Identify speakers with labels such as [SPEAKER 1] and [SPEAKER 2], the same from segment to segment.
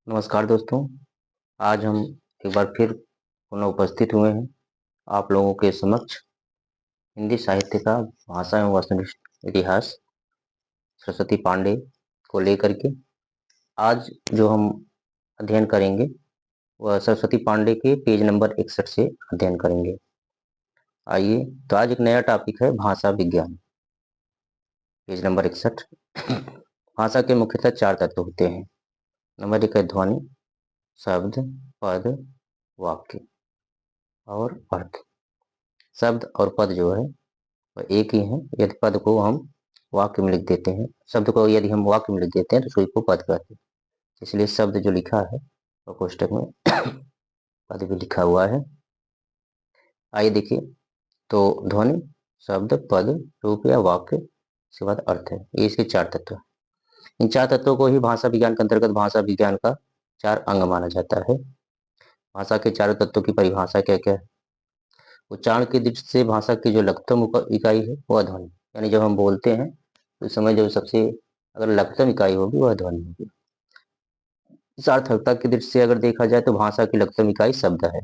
[SPEAKER 1] नमस्कार दोस्तों। आज हम एक बार फिर पुनः उपस्थित हुए हैं आप लोगों के समक्ष हिंदी साहित्य का भाषा एवं वस्तुनिष्ठ इतिहास सरस्वती पांडे को लेकर के। आज जो हम अध्ययन करेंगे वह सरस्वती पांडे के पेज नंबर 61 से अध्ययन करेंगे। आइए, तो आज एक नया टॉपिक है भाषा विज्ञान। Page number 61। भाषा के मुख्यतः 4 तत्व होते हैं। नंबर 1 है ध्वनि, शब्द, पद, वाक्य और अर्थ। शब्द और पद जो है वह एक ही है। यदि पद को हम वाक्य में लिख देते हैं, शब्द को यदि हम वाक्य में लिख देते हैं तो उसी को पद कहते हैं। इसलिए शब्द जो लिखा है वह कोष्टक में पद भी लिखा हुआ है। आइए देखिए, तो ध्वनि, शब्द, पद, रूप या वाक्य, इसके बाद अर्थ है। ये इसके 4 तत्व हैं। इन 4 तत्वों को ही भाषा विज्ञान के अंतर्गत भाषा विज्ञान का 4 अंग माना जाता है। भाषा के 4 तत्वों की परिभाषा क्या क्या है? उच्चारण की दृष्टि से भाषा की जो लघुत्तम इकाई है वह ध्वनि, यानी जब हम बोलते हैं तो इस समय जो सबसे अगर लघुत्तम इकाई होगी वह ध्वनि होगी। सार्थकता की दृष्टि से अगर देखा जाए तो भाषा की लघुत्तम इकाई शब्द है।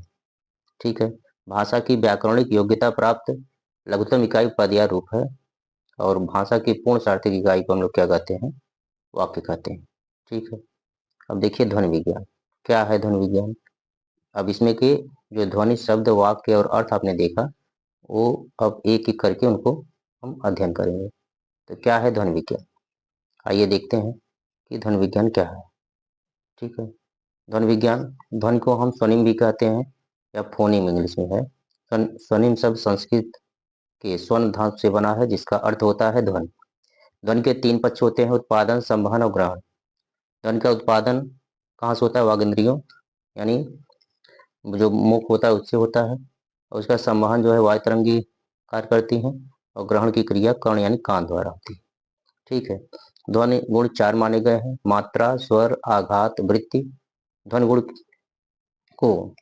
[SPEAKER 1] ठीक है। भाषा की व्याकरणिक योग्यता प्राप्त लघुत्तम इकाई पद या रूप है। और भाषा की पूर्ण सार्थक इकाई को हम लोग क्या कहते हैं? वाक्य कहते हैं। ठीक है। अब देखिए ध्वनि विज्ञान क्या है। ध्वनि विज्ञान, अब इसमें के जो ध्वनि, शब्द, वाक्य और अर्थ आपने देखा, वो अब एक एक करके उनको हम अध्ययन करेंगे। तो क्या है ध्वनि विज्ञान? आइए देखते हैं कि ध्वनि विज्ञान क्या है। ठीक है। ध्वनि विज्ञान, ध्वनि को हम स्वनिम भी कहते हैं या फोनिम इंग्लिश में है। स्वनिम शब्द संस्कृत के स्वर्ण धातु से बना है जिसका अर्थ होता है ध्वनि। ध्वनि के 3 पक्ष होते हैं: उत्पादन, संवहन और ग्रहण। ध्वनि का उत्पादन कहाँ से होता है? वाग इंद्रियों, यानी जो मुख होता है उससे होता है। और उसका संवहन जो है वायु तरंगी कार्य करती है। और ग्रहण की क्रिया कर्ण यानी कान द्वारा होती है। ठीक है। ध्वनि गुण 4 माने गए हैं: मात्रा, स्वर, आघात, वृत्ति। ध्वनि गुण को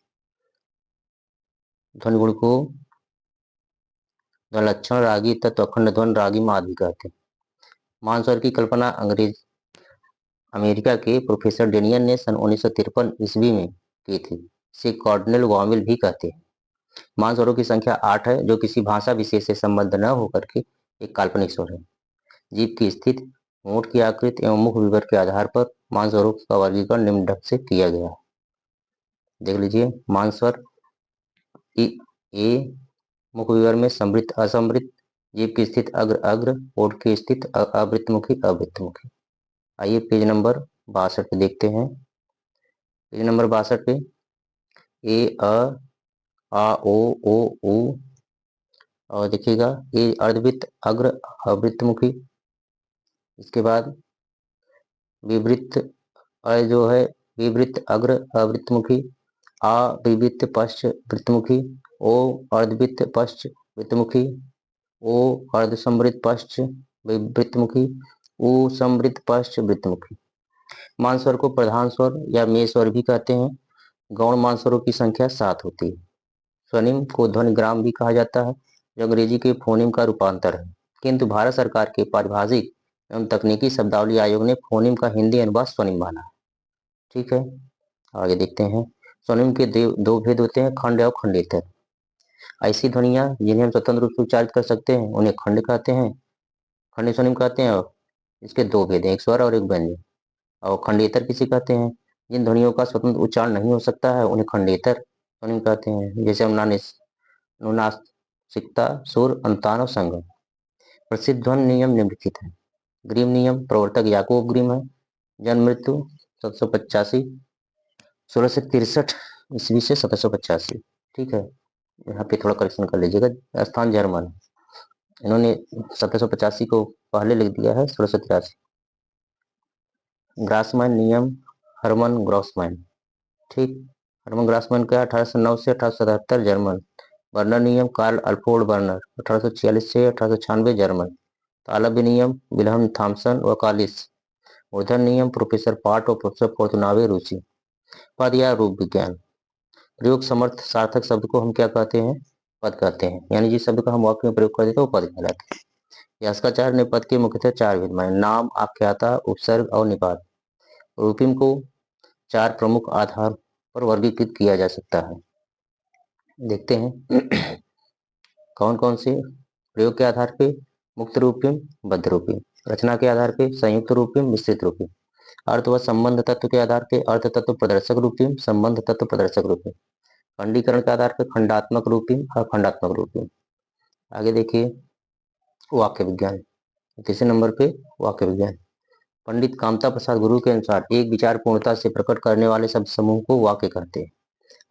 [SPEAKER 1] ध्वनि गुण को ध्वनिलक्षण, रागी तत्व, अखंड ध्वनि, रागी आदि कहते हैं। मानस्वर की कल्पना अमेरिका के प्रोफेसर डेनियल ने सन 1953 ईस्वी में की थी। इसे कार्डिनल वॉमिल भी कहते हैं। मानस्वरों की संख्या 8 है जो किसी भाषा विशेष से संबद्ध न होकर के एक काल्पनिक स्वर है। जीभ की स्थिति, होंठ की आकृति एवं मुख विवर के आधार पर मानस्वरों का वर्गीकरण निम्न ढंग से किया गया है। देख लीजिए, मानस्वर ए, मुख विवर में समृद्ध, असमृद्ध, जीभ की स्थिति अग्र अग्र, होठ की स्थिति अवृत्तमुखी अवृत्तमुखी। आइए पेज नंबर 62 पे देखते हैं। पेज नंबर 62 पे ए, आ, ओ, उ। और देखिएगा ए अर्धवृत्त अग्र अवृत्तमुखी। इसके बाद विवृत्त अ जो है विवृत्त अग्र अवृत्तमुखी, आ विवृत्त पश्च वृत्तमुखी, ओ अर्धवृत्त पश्च वृत्तमुखी, ओ अर्ध समृद्ध पश्च वृत्तमुखी, उ समृद्ध पश्च वृत्तमुखी। मानस्वर को प्रधान स्वर या मेय स्वर भी कहते हैं। गौण मानस्वरों की संख्या 7 होती है। स्वनिम को ध्वनिग्राम भी कहा जाता है जो अंग्रेजी के फोनिम का रूपांतर है, किंतु भारत सरकार के पारिभाषिक एवं तकनीकी शब्दावली आयोग ने फोनिम का हिंदी अनुवाद स्वनिम माना है। ठीक है। आगे देखते हैं। स्वनिम के दो भेद होते हैं: खंड और खंडेतर। ऐसी ध्वनियां जिन्हें हम स्वतंत्र रूप से उच्चारित कर सकते हैं उन्हें खंड कहते हैं, खंडी स्वनिम कहते हैं। और इसके 2 भेद हैं, एक स्वर और एक व्यंजन। और खंडेतर किसे कहते हैं? जिन ध्वनियों का स्वतंत्र उच्चारण नहीं हो सकता है उन्हें खंडेतर स्वनिम कहते हैं, जैसे अनुनासिकता, सुर, अनुतान और संगम। प्रसिद्ध ध्वनि नियम निम्नलिखित है। ग्रीम नियम, प्रवर्तक याकूब ग्रीम है। जन्म मृत्यु 1785, 1663 ईस्वी से 1785। ठीक है। यहाँ पे थोड़ा करेक्शन कर लीजिएगा, स्थान जर्मन, इन्होंने 1785 को पहले लिख दिया है 1683। ग्रासमैन नियम, हरमन ग्रॉसमैन। ठीक। हरमन ग्रासमैन का 1809 से 1877 जर्मन। बर्नर नियम, कार्ल अल्फ्रेड बर्नर, 1846 से 1896 जर्मन। तालव्य नियम, विल्हम थॉमसन वकालिस। मूर्धन नियम, प्रोफेसर पाट और प्रोफेसर फॉर्तुनावे रूसी। पद या रूप विज्ञान, प्रयोग समर्थ सार्थक शब्द को हम क्या कहते हैं? पद कहते हैं, यानी जिस शब्द का हम वाक्य में प्रयोग कर देते हैं वो पद कहलाते हैं। यास्काचार्य ने पद के मुख्यतः 4 भेद माने: नाम, आख्याता, उपसर्ग और निपात। रूपिम को चार प्रमुख आधार पर वर्गीकृत किया जा सकता है। देखते हैं कौन कौन से। प्रयोग के आधार पे मुक्त रूपी, बद्ध रूपी। रचना के आधार पे संयुक्त रूपी, मिश्रित रूपी। अर्थ व संबंध तत्व के आधार पे अर्थ तत्व प्रदर्शक रूपी, संबंध तत्व प्रदर्शक रूपी। खंडीकरण के आधार पर खंडात्मक रूपी, अखंडात्मक रूपी। आगे देखिए वाक्य विज्ञान। तीसरे नंबर पे वाक्य विज्ञान। पंडित कामता प्रसाद गुरु के अनुसार एक विचार पूर्णता से प्रकट करने वाले शब्द समूह को वाक्य कहते हैं।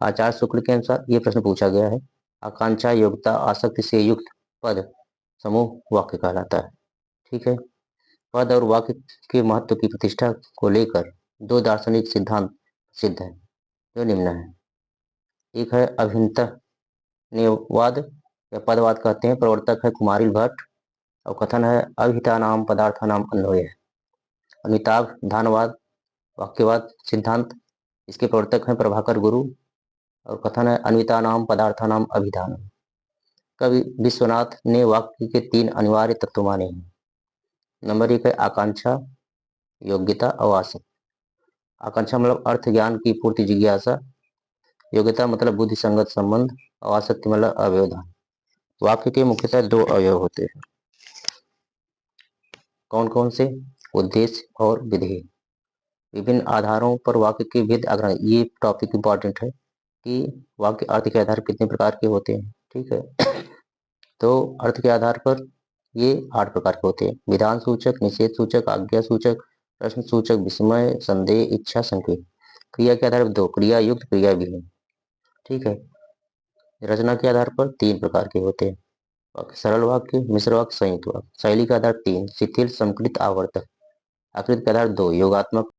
[SPEAKER 1] आचार्य शुक्ल के अनुसार ये प्रश्न पूछा गया है। आकांक्षा, योग्यता, आसक्ति से युक्त पद समूह वाक्य कहलाता है। ठीक है। पद और वाक्य के महत्व की प्रतिष्ठा को लेकर दो दार्शनिक सिद्धांत सिद्ध है जो निम्न है। एक है अभिनतवाद या पदवाद कहते हैं, प्रवर्तक है कुमारिल भट्ट और कथन है अभिहितानाम पदार्थानाम अन्वय। अमिताभधानवाद वाक्यवाद सिद्धांत, इसके प्रवर्तक हैं प्रभाकर गुरु और कथन है अन्वितानाम पदार्थानाम अभिधान। कवि विश्वनाथ ने वाक्य के तीन अनिवार्य तत्व माने हैं। नंबर एक है आकांक्षा, योग्यता और आसक्ति। आकांक्षा मतलब अर्थ ज्ञान की पूर्ति जिज्ञासा, योग्यता मतलब बुद्धि संगत संबंध और आसक्ति मतलब अव्यवधान। वाक्य के मुख्यतः दो अवयव होते हैं। कौन कौन से? उद्देश्य और विधेय। विभिन्न आधारों पर वाक्य के भेद आग्रह। ये टॉपिक इंपॉर्टेंट है कि वाक्य अर्थ के आधार पर कितने प्रकार के होते हैं। ठीक है। तो अर्थ के आधार पर ये 8 प्रकार के होते हैं। विधान सूचक, निषेध सूचक, आज्ञा सूचक, प्रश्न सूचक, विस्मय, संदेह, इच्छा, संकेत। क्रिया के आधार पर 2, क्रिया युक्त, क्रिया विहीन। ठीक है। रचना के आधार पर 3 प्रकार के होते हैं। वाक्य सरल वाक्य, मिश्र वाक्य, संयुक्त वाक्य। शैली के आधार 3, शिथिल, समकृत, आवर्तक। आकृति के आधार 2, योगात्मक,